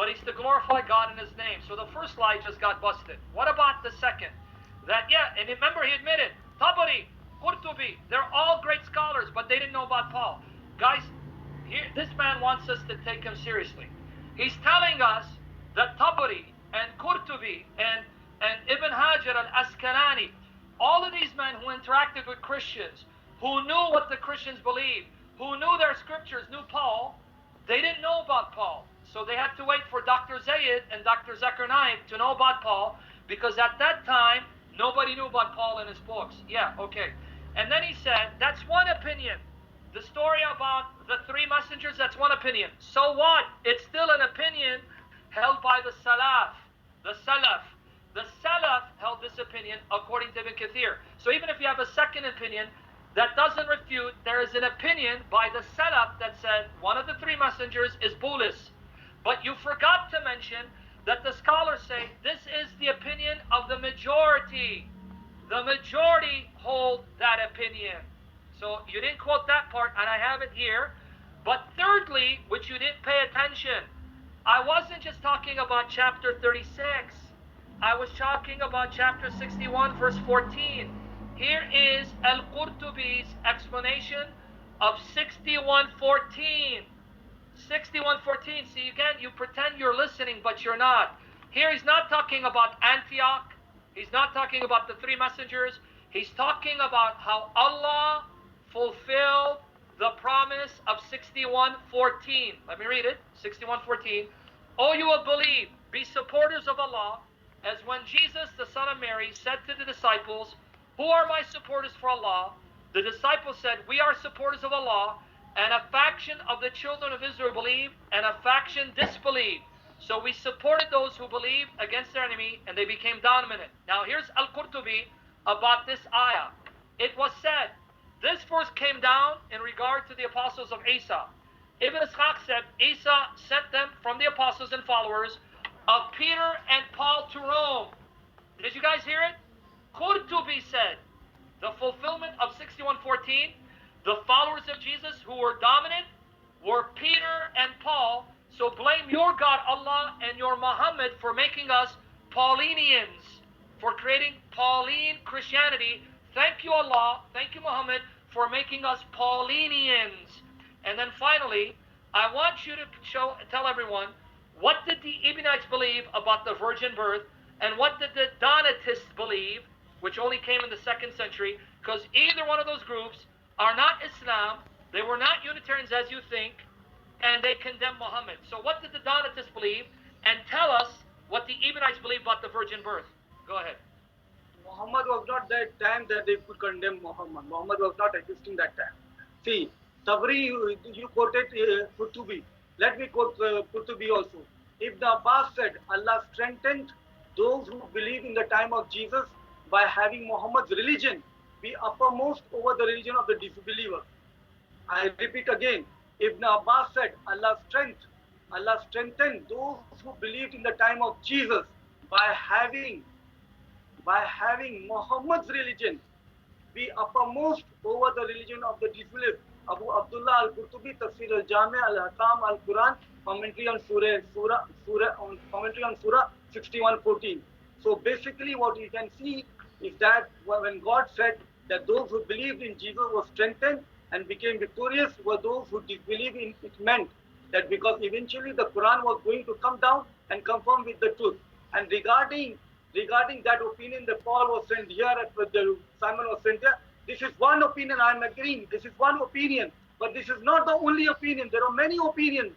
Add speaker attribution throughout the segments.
Speaker 1: but he's to glorify God in his name. So the first lie just got busted. What about the second? That, yeah, and remember he admitted, Tabari, Qurtubi, they're all great scholars, but they didn't know about Paul. Guys, here, this man wants us to take him seriously. He's telling us that Tabari and Qurtubi and Ibn Hajar al-Asqalani, all of these men who interacted with Christians, who knew what the Christians believed, who knew their scriptures, knew Paul, they didn't know about Paul. So they had to wait for Dr. Zayd and Dr. Zakir Naik to know about Paul, because at that time, nobody knew about Paul in his books. Yeah, okay. And then he said, that's one opinion. The story about the three messengers, that's one opinion. So what? It's still an opinion held by the Salaf. The Salaf. The Salaf held this opinion according to Ibn Kathir. So even if you have a second opinion, that doesn't refute, there is an opinion by the Salaf that said one of the three messengers is Bulis. But you forgot to mention that the scholars say this is the opinion of the majority. The majority hold that opinion. So you didn't quote that part, and I have it here. But thirdly, which you didn't pay attention, I wasn't just talking about chapter 36. I was talking about chapter 61, verse 14. Here is Al-Qurtubi's explanation of 61:14. 61:14. See, again, you pretend you're listening, but you're not. Here he's not talking about Antioch. He's not talking about the three messengers. He's talking about how Allah fulfilled the promise of 61:14. Let me read it. 61:14. O you who believe, be supporters of Allah, as when Jesus, the son of Mary, said to the disciples, who are my supporters for Allah? The disciples said, we are supporters of Allah, and a faction of the children of Israel believed, and a faction disbelieved. So we supported those who believed against their enemy, and they became dominant. Now here's Al-Qurtubi about this ayah. It was said, this verse came down in regard to the apostles of Isa. Ibn Ishaq said, Isa sent them from the apostles and followers of Peter and Paul to Rome. Did you guys hear it? Qurtubi said, the fulfillment of 61:14, the followers of Jesus who were dominant were Peter and Paul. So blame your God, Allah, and your Muhammad for making us Paulinians, for creating Pauline Christianity. Thank you, Allah. Thank you, Muhammad, for making us Paulinians. And then finally, I want you to tell everyone, what did the Ibnites believe about the virgin birth, and what did the Donatists believe, which only came in the 2nd century? Because either one of those groups are not Islam, they were not Unitarians as you think, and they condemn Muhammad. So what did the Donatists believe? And tell us what the Ibnites believe about the virgin birth. Go ahead.
Speaker 2: Muhammad was not that time that they could condemn Muhammad. Muhammad was not existing that time. See, Tabari, you quoted Qurtubi. Let me quote Qurtubi also. Ibn Abbas said, Allah strengthened those who believe in the time of Jesus by having Muhammad's religion be uppermost over the religion of the disbeliever. I repeat again, Ibn Abbas said, Allah strengthened those who believed in the time of Jesus by having Muhammad's religion be uppermost over the religion of the disbelief. Abu Abdullah al-Qurtubi, Tafsir al-Jami, al-Hakam, al-Quran, commentary on Surah 61:14. So basically what you can see is that when God said that those who believed in Jesus were strengthened and became victorious were those who disbelieved in it, meant that because eventually the Quran was going to come down and confirm with the truth. And regarding that opinion that Paul was sent here, Simon was sent here, this is one opinion, I am agreeing, this is one opinion, but this is not the only opinion. There are many opinions,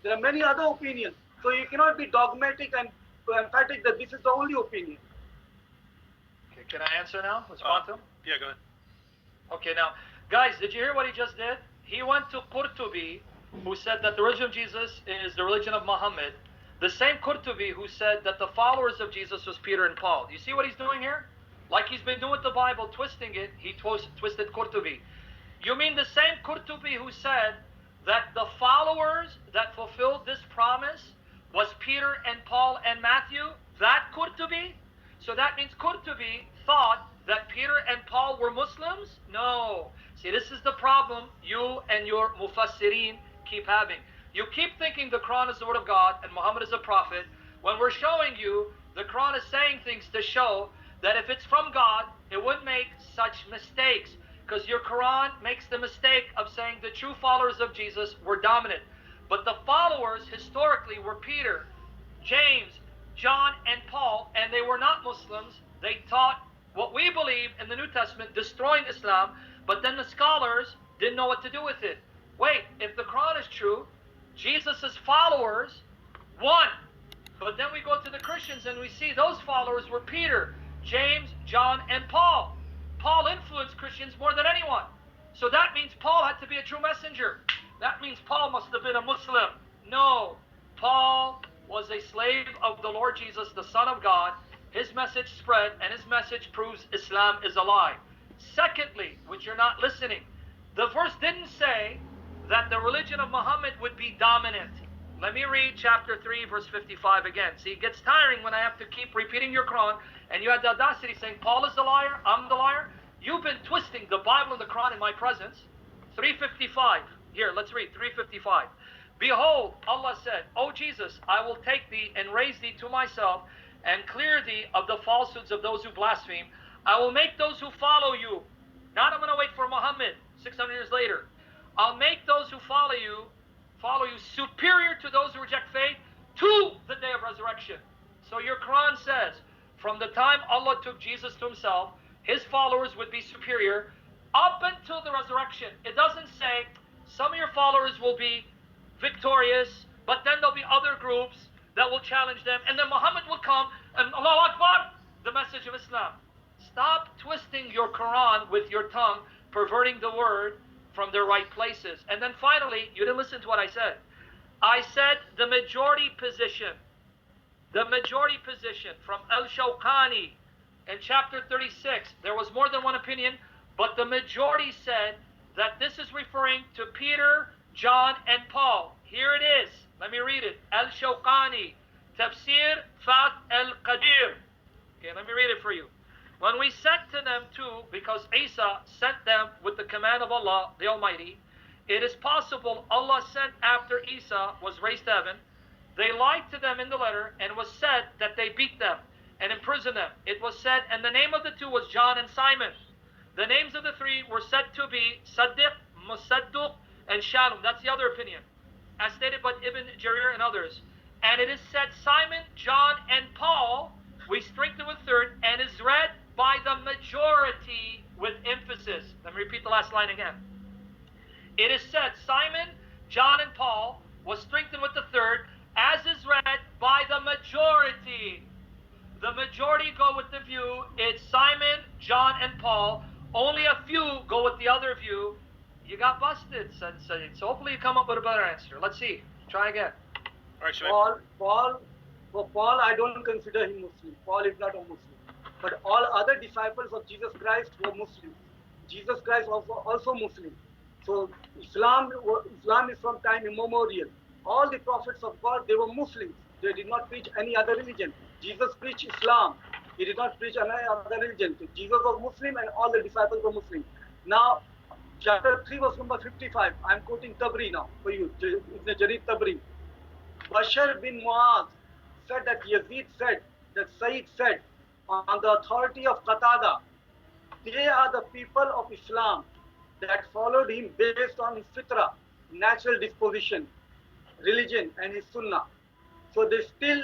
Speaker 2: there are many other opinions. So you cannot be dogmatic and emphatic that this is the only opinion.
Speaker 1: Okay, can I answer now? Respond to him?
Speaker 3: Yeah, go ahead.
Speaker 1: Okay, now, guys, did you hear what he just did? He went to Qurtubi, who said that the religion of Jesus is the religion of Muhammad. The same Qurtubi who said that the followers of Jesus was Peter and Paul. Do you see what he's doing here? Like he's been doing with the Bible, twisting it, he twisted Qurtubi. You mean the same Qurtubi who said that the followers that fulfilled this promise was Peter and Paul and Matthew? That Qurtubi? So that means Qurtubi thought that Peter and Paul were Muslims? No. See, this is the problem you and your Mufassirin keep having. You keep thinking the Quran is the word of God and Muhammad is a prophet, when we're showing you the Quran is saying things to show that if it's from God, it wouldn't make such mistakes. Because your Quran makes the mistake of saying the true followers of Jesus were dominant. But the followers historically were Peter, James, John, and Paul, and they were not Muslims. They taught what we believe in the New Testament, destroying Islam, but then the scholars didn't know what to do with it. Wait, if the Quran is true, Jesus' followers won. But then we go to the Christians and we see those followers were Peter, James, John, and Paul. Paul influenced Christians more than anyone. So that means Paul had to be a true messenger. That means Paul must have been a Muslim. No, Paul was a slave of the Lord Jesus, the Son of God. His message spread, and his message proves Islam is a lie. Secondly, which you're not listening, the verse didn't say that the religion of Muhammad would be dominant. Let me read chapter 3, verse 55 again. See, it gets tiring when I have to keep repeating your Quran, and you had the audacity saying, Paul is the liar, I'm the liar. You've been twisting the Bible and the Quran in my presence. 355. Here, let's read 355. Behold, Allah said, O Jesus, I will take thee and raise thee to myself and clear thee of the falsehoods of those who blaspheme. I will make those who follow you. Not I'm going to wait for Muhammad 600 years later. I'll make those who follow you superior to those who reject faith to the day of resurrection. So your Quran says, from the time Allah took Jesus to himself, his followers would be superior up until the resurrection. It doesn't say some of your followers will be victorious, but then there'll be other groups that will challenge them, and then Muhammad will come, and Allahu Akbar, the message of Islam. Stop twisting your Quran with your tongue, perverting the word from their right places. And then finally, you didn't listen to what I said. I said the majority position from Al-Shawqani in chapter 36, there was more than one opinion, but the majority said that this is referring to Peter, John, and Paul. Here it is. Let me read it. Al-Shawqani, Tafsir Fath al-Qadir. Okay, let me read it for you. When we sent to them too, because Isa sent them with the command of Allah, the Almighty, it is possible Allah sent after Isa was raised to heaven. They lied to them in the letter, and was said that they beat them and imprisoned them. It was said, and the name of the two was John and Simon. The names of the three were said to be Saddiq, Musadduq, and Shalom. That's the other opinion, as stated by Ibn Jarir and others. And it is said Simon, John, and Paul, we strengthen with third, and is read by the majority with emphasis. Let me repeat the last line again. It is said Simon, John, and Paul was strengthened with the third, as is read by the majority. The majority go with the view it's Simon, John, and Paul. Only a few go with the other view. You got busted, said Sayyid. So hopefully you come up with a better answer. Let's see. Try again.
Speaker 2: All right, Paul, I don't consider him Muslim. Paul is not a Muslim. But all other disciples of Jesus Christ were Muslims. Jesus Christ was also Muslim. So Islam is from time immemorial. All the prophets of God, they were Muslims. They did not preach any other religion. Jesus preached Islam. He did not preach any other religion. So Jesus was Muslim and all the disciples were Muslim. Now, chapter 3, verse number 55. I'm quoting Tabri now for you. Ibn Jarir Tabri. Bashar bin Muaz said that Yazid said, that Sayyid said, on the authority of Qatada, they are the people of Islam that followed him based on his fitra, natural disposition, religion, and his sunnah. So they still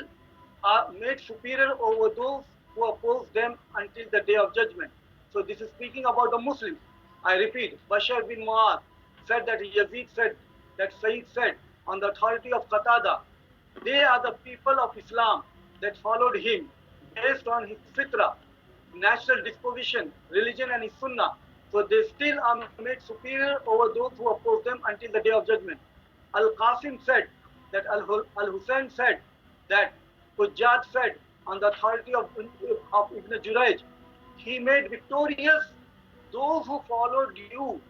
Speaker 2: are made superior over those who oppose them until the day of judgment. So this is speaking about the Muslims. I repeat, Bashar bin Muaz said that Yazid said, that Sayyid said, on the authority of Qatada, they are the people of Islam that followed him based on his fitra, natural disposition, religion, and his sunnah. So they still are made superior over those who oppose them until the day of judgment. Al-Qasim said, that Al-Hussein said, that Hujjat said, on the authority of Ibn Jurayj, he made victorious those who followed you,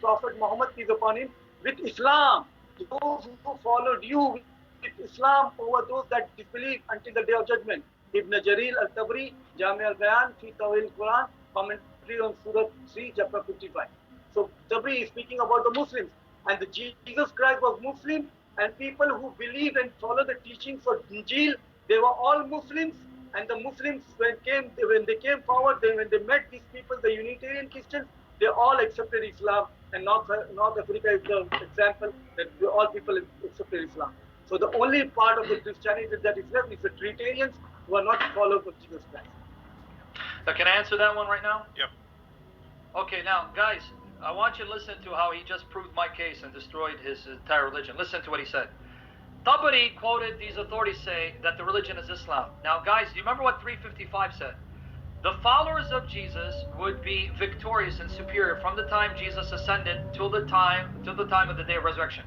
Speaker 2: Prophet Muhammad, peace upon him, with Islam. Those who followed you with Islam over those that disbelieve until the day of judgment. Ibn Jarir al-Tabri, Jami al-Bayan, fi Tawil al-Quran, commentary on Surah 3, chapter 55. So Tabri is speaking about the Muslims. and the Jesus Christ was Muslim, and people who believed and followed the teachings of Injil, they were all Muslims. And the Muslims, when they came forward, when they met these people, the Unitarian Christians, they all accepted Islam. And North Africa is the example that all people accepted Islam. So the only part of the Christianity that is left is the Trinitarians who are not followers of Jesus Christ.
Speaker 1: Now, can I answer that one right now?
Speaker 3: Yep.
Speaker 1: Okay, now, guys, I want you to listen to how he just proved my case and destroyed his entire religion. Listen to what he said. Tabari quoted these authorities say that the religion is Islam. Now, guys, do you remember what 355 said? The followers of Jesus would be victorious and superior from the time Jesus ascended till the time of the day of resurrection.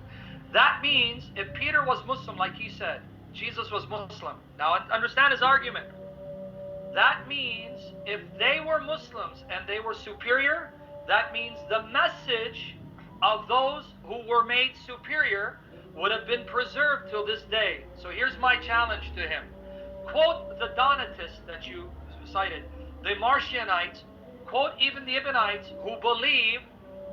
Speaker 1: That means if Peter was Muslim, like he said, Jesus was Muslim. Now, understand his argument. That means if they were Muslims and they were superior, that means the message of those who were made superior would have been preserved till this day. So here's my challenge to him. Quote the Donatists that you cited, the Marcionites, quote even the Ibnites who believe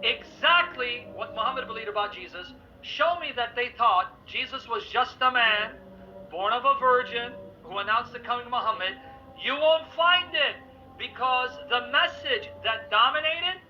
Speaker 1: exactly what Muhammad believed about Jesus. Show me that they thought Jesus was just a man, born of a virgin, who announced the coming of Muhammad. You won't find it, because the message that dominated,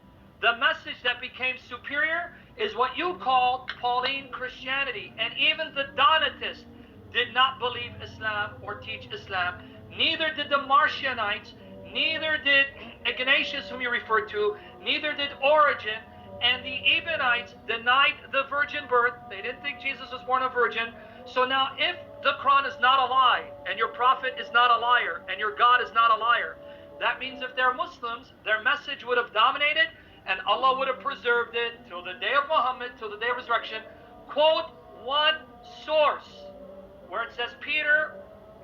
Speaker 1: the message that became superior, is what you call Pauline Christianity. And even the Donatists did not believe Islam or teach Islam. Neither did the Marcionites, neither did Ignatius, whom you referred to, neither did Origen, and the Ebionites denied the virgin birth. They didn't think Jesus was born a virgin. So now if the Quran is not a lie, and your prophet is not a liar, and your God is not a liar, that means if they're Muslims, their message would have dominated, and Allah would have preserved it till the day of Muhammad, till the day of resurrection. Quote one source where it says Peter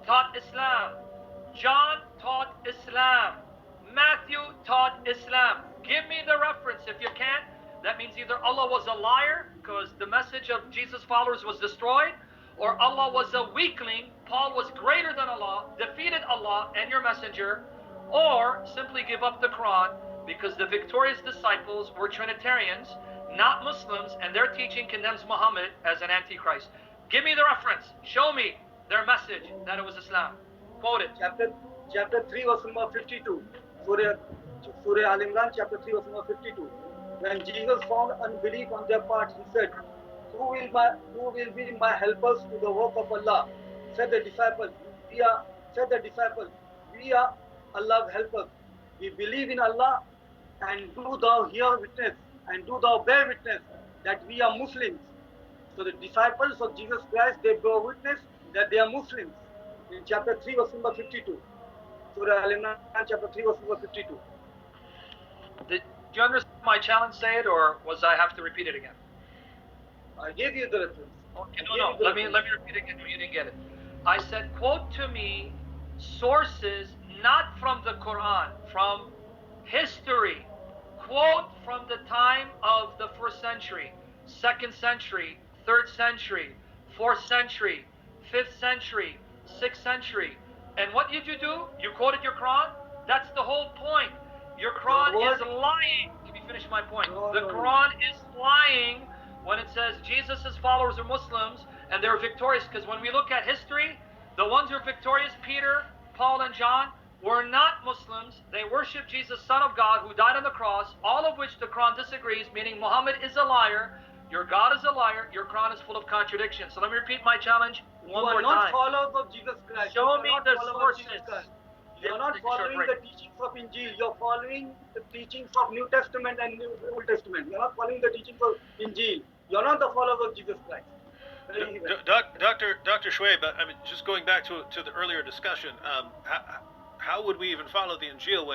Speaker 1: taught Islam, John taught Islam, Matthew taught Islam. Give me the reference. If you can't, that means either Allah was a liar because the message of Jesus' followers was destroyed, or Allah was a weakling, Paul was greater than Allah, defeated Allah and your messenger, or simply give up the Quran because the victorious disciples were Trinitarians, not Muslims, and their teaching condemns Muhammad as an antichrist. Give me the reference. Show me their message that it was Islam. Quote it.
Speaker 2: Chapter 3, verse number 52. Surah Al-Imran, chapter 3, verse number 52. When Jesus found unbelief on their part, he said, Who will be my helpers to the work of Allah? Said the disciples, we are Allah's helpers. We believe in Allah, and do thou hear witness, and do thou bear witness that we are Muslims. So the disciples of Jesus Christ, they bear witness that they are Muslims. In chapter 3, verse number 52. Surah Al-Imran, chapter 3, verse number 52.
Speaker 1: Did you understand my challenge, say it, or was I have to repeat it again?
Speaker 2: I gave you the reference.
Speaker 1: Okay, no. Let me repeat it again. You didn't get it. I said, quote to me sources not from the Quran, from history. Quote from the time of the 1st century, 2nd century, 3rd century, 4th century, 5th century, 6th century. And what did you do? You quoted your Quran? That's the whole point. Your Quran is lying. Let me finish my point. The Quran is lying when it says Jesus' followers are Muslims and they're victorious. Because when we look at history, the ones who are victorious, Peter, Paul, and John, were not Muslims. They worship Jesus, Son of God, who died on the cross, all of which the Quran disagrees, meaning Muhammad is a liar, your God is a liar, your Quran is full of contradictions. So let me repeat my challenge one more time.
Speaker 2: You are not followers of Jesus Christ.
Speaker 1: Show me the sources.
Speaker 2: You are not following the teachings of Injil. You are following the teachings of New Testament and Old Testament. You are not following the teachings of Injil. You are not the followers of Jesus Christ.
Speaker 3: Dr. Schwabe, I mean, just going back to the earlier discussion, how would we even follow the Injil when